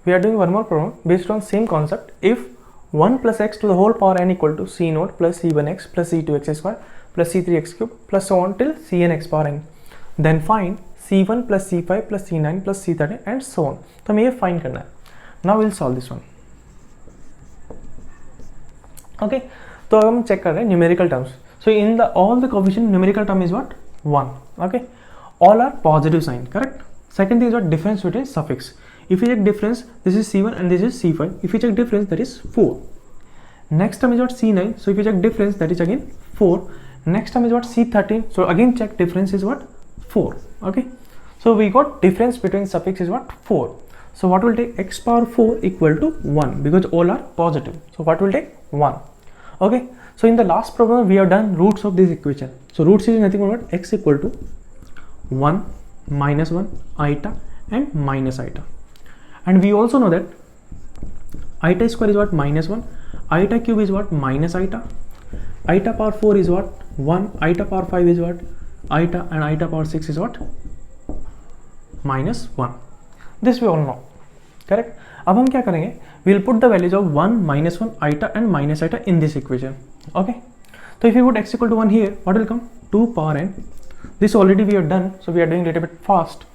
we are doing one more problem based on same concept. If 1 plus x to the whole power n equal to c naught plus c1x plus c2x square plus c3x cube plus so on till cn x power n, then find c1 plus c5 plus c9 plus c13 and so on. तो हमें ये find करना है. Now we'll solve this one. Okay, तो हम check कर रहे हैं numerical terms. So in the all the coefficient numerical term is what? 1. Okay, all are positive sign, correct? Second thing is what? Difference between suffix. If you check difference, this is c1 and this is c5. If you check difference, that is 4. Next term is what? c9. So if you check difference, that is again 4. Next term is what? c13. So again check difference is what? 4. Okay, so we got difference between suffix is what? 4. So what will take? X power 4 equal to 1 because all are positive. So what will take? 1. Okay, so in the last problem we have done roots of this equation. So roots is nothing but what? X equal to 1 minus 1 iota and minus iota. And we also know that iota square is what? Minus 1. Iota cube is what? Minus iota. Iota power 4 is what? 1. Iota power 5 is what? Iota, and iota power 6 is what? Minus 1. This we all know, correct? अब हम क्या करेंगे? We will put the values of 1, minus 1, iota and minus iota in this equation. Okay, so if you put x equal to 1 here, what will come? 2 power n. This already we have done, so we are doing a little bit fast.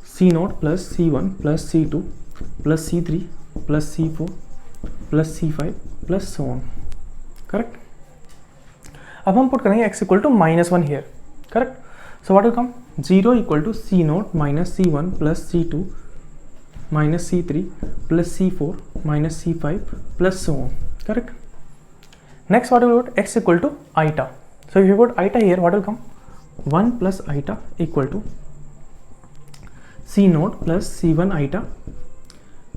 c naught plus c1 plus c2 plus c3 plus c4 plus c5 plus so on, correct? अब हम put करेंगे x equal to minus 1 here, correct? So what will come? 0 equal to c naught minus c1 plus c2 minus c3 plus c4 minus c5 plus so on, correct? Next what will put? X equal to iota. So if you put iota here, what will come? 1 plus iota equal to c naught plus c1 iota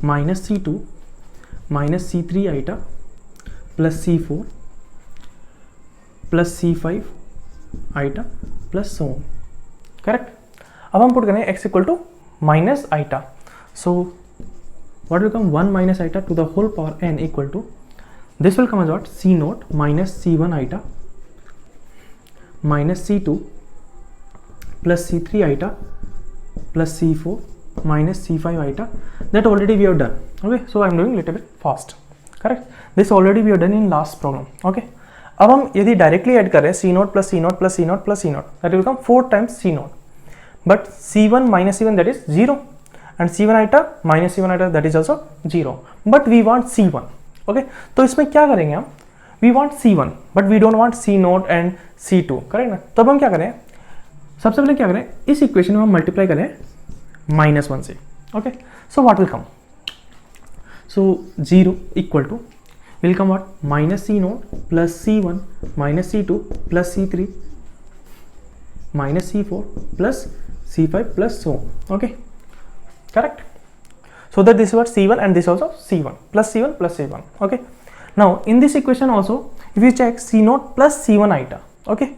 minus c2 minus c3 iota plus c4 plus c5 iota plus so on, correct? अब हम put करेंगे x equal to minus iota. So what will come? 1 minus iota to the whole power n equal to, this will come as what? c naught minus c1 iota minus c2 plus c3 iota plus c4 minus c5 iota. That already we have done. Okay, so I am doing little bit fast, correct? This already we have done in last problem. Okay, अब हम यदि directly add करें c naught plus c naught plus c naught plus c naught, that will come 4 times c naught, but c1 minus c1 that is 0 and c1 iota minus c1 iota that is also 0, but we want c1. Okay, तो इसमें क्या करेंगे हम? We want c1 but we don't want c naught and c2, correct ना? तो अब हम क्या करें? सबसे पहले क्या करें? इस इक्वेशन में हम मल्टीप्लाई करें -1 से. Okay, so what will come? So 0 equal to will come what? Minus c naught plus c1 minus c2 plus c3 minus c4 plus c5 plus so on. Okay, correct? So that this is what? C1 and this also c1 plus c1 plus c1. Okay, now in this equation also if you check c naught plus c1 iota, okay,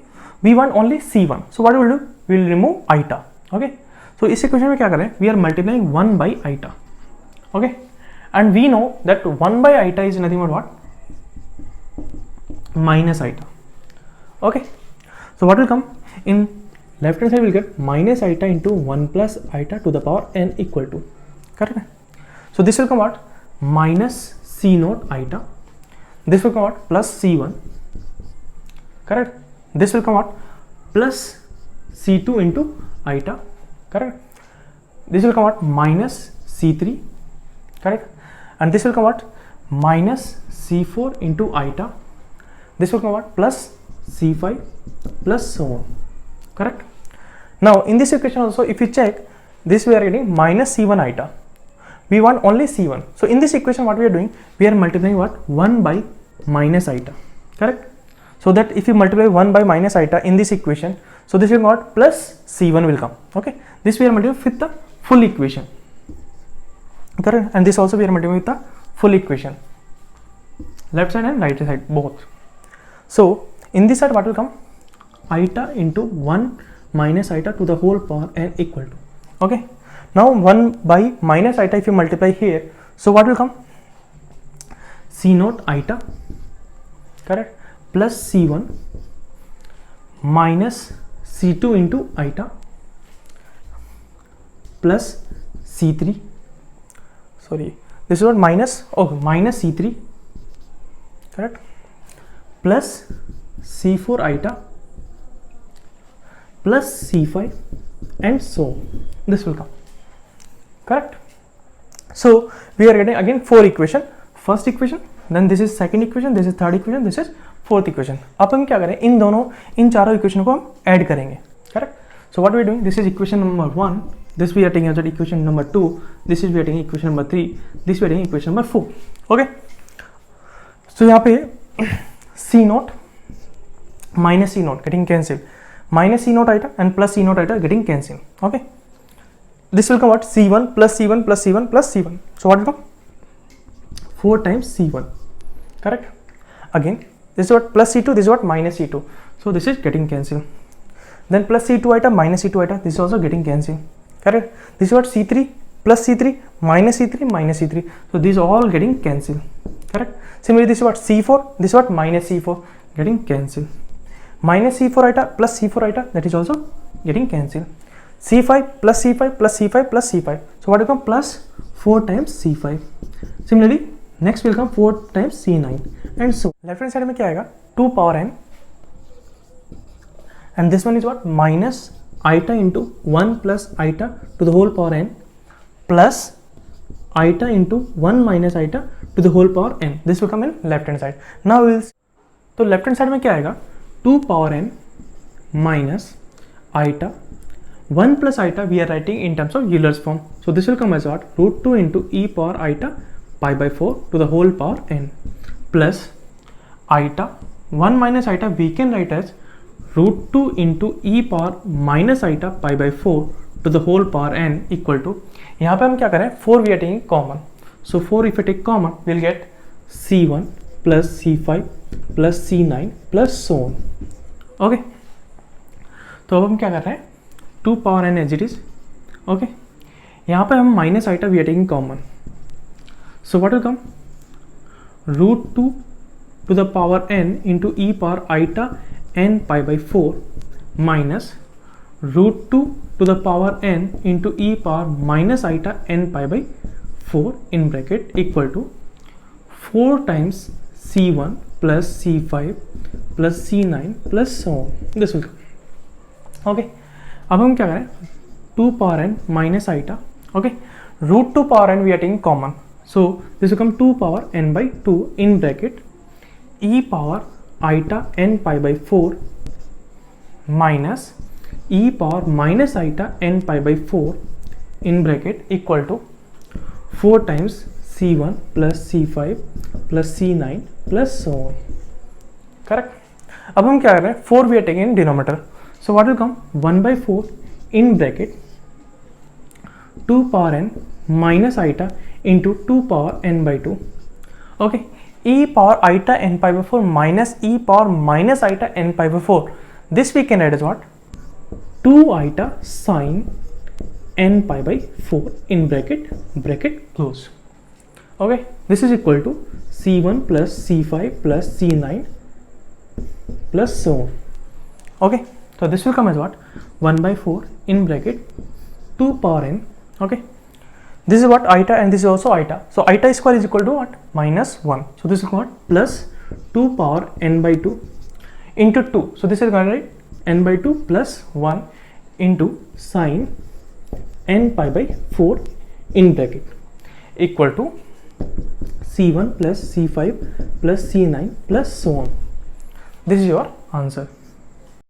we want only c1, so what we will do? We will remove iota. Okay, so इस equation में क्या करें? We are multiplying 1 by iota. Okay, and we know that 1 by iota is nothing but what? Minus iota. Okay, so what will come? In left hand side we will get minus iota into 1 plus iota to the power n equal to, correct? So this will come what? Minus c naught iota. This will come what? Plus c1, correct? This will come what? Plus c2 into iota, correct? This will come what? Minus c3, correct? And this will come what? Minus c4 into iota. This will come what? Plus c5 plus so on, correct? Now in this equation also if you check this, we are getting minus c1 iota. We want only c1. So in this equation what we are doing? We are multiplying what? 1 by minus iota, correct? So that if you multiply 1 by minus iota in this equation, so this will come what? Plus c1 will come. Okay, this we are multiplying with the full equation, correct? And this also we are multiplying with the full equation, left side and right side both. So in this side what will come? Iota into 1 minus iota to the whole power n equal to. Okay, now 1 by minus iota if you multiply here, so what will come? C naught iota, correct, plus c1 minus c2 into iota plus c3, sorry, this is what minus, okay, minus C3, correct, plus C4 iota plus C5 and so on. This will come, correct. So we are getting again 4 equation. First equation, then this is second equation, this is third equation, this is fourth equation. अब हम क्या करें, इन चारों equation को हम add करेंगे, correct. So what we are doing, this is equation number 1, this we are taking as equation number 2, this is we are taking equation number 3, this we are taking equation number 4. Okay, so यहाँ पे C naught minus C naught getting cancelled, minus C naught iota and plus C naught iota getting cancelled. Okay, this will come what, C1 plus C1 plus C1 plus C1. So what will come, 4 times C1, correct. Again this is what plus C2, this is what minus C2, so this is getting cancelled. Then plus C2 iota minus C2 iota, this is also getting cancelled, correct. This is what C3 plus C3 minus C3 minus C3, so these are all getting cancelled, correct. Similarly this is what C4, this is what minus C4 getting cancelled. Minus C4 iota plus C4 iota, that is also getting cancelled. C5 plus C5 plus C5 plus C5, so what will come, plus 4 times C5. Similarly next will come 4 times C9 and so left hand side में क्या आएगा, 2 power n, and this one is what, minus iota into 1 plus iota to the whole power n plus iota into 1 minus iota to the whole power n. This will come in left hand side. Now we will see. तो left hand side में क्या आएगा, 2 power n minus iota 1 plus iota we are writing in terms of Euler's form. So this will come as what, root 2 into e power iota pi by 4 to the whole power n plus iota 1 minus iota we can write as root 2 into e power minus iota pi by 4 to the whole power n equal to, यहाँ पे हम क्या करें, 4 we are taking common, so 4 if we take common we'll get C1 plus C5 plus C9 plus so on. Okay, तो अब हम क्या कर रहे हैं, 2 power n as it is. Okay, यहाँ पे हम minus iota we are taking common, so what will come, root 2 to the power n into e power iota n pi by 4 minus root 2 to the power n into e power minus iota n pi by 4 in bracket equal to 4 times C1 plus C5 plus C9 plus so on. This will come. Okay, अब हम क्या करें, 2 power n minus iota, okay, root 2 power n we are taking common, so this will come 2 power n by 2 in bracket e power iota n pi by 4 minus e power minus iota n pi by 4 in bracket equal to 4 times C1 plus C5 plus C9 plus so on, correct. अब हम क्या कर रहे हैं, 4 we are taking in denominator, so what will come, 1 by 4 in bracket 2 power n minus iota into 2 power n by 2. Okay, e power iota n pi by 4 minus e power minus iota n pi by 4, this we can write as what, 2 iota sine n pi by 4 in bracket close. Okay, this is equal to C1 plus C5 plus C9 plus so on. Okay, so this will come as what, 1 by 4 in bracket 2 power n. Okay, this is what iota and this is also iota, so iota square is equal to what, minus 1, so this is what, plus 2 power n by 2 into 2, so this is going to write n by 2 plus 1 into sine n pi by 4 in bracket equal to C1 plus C5 plus C9 plus so on. This is your answer.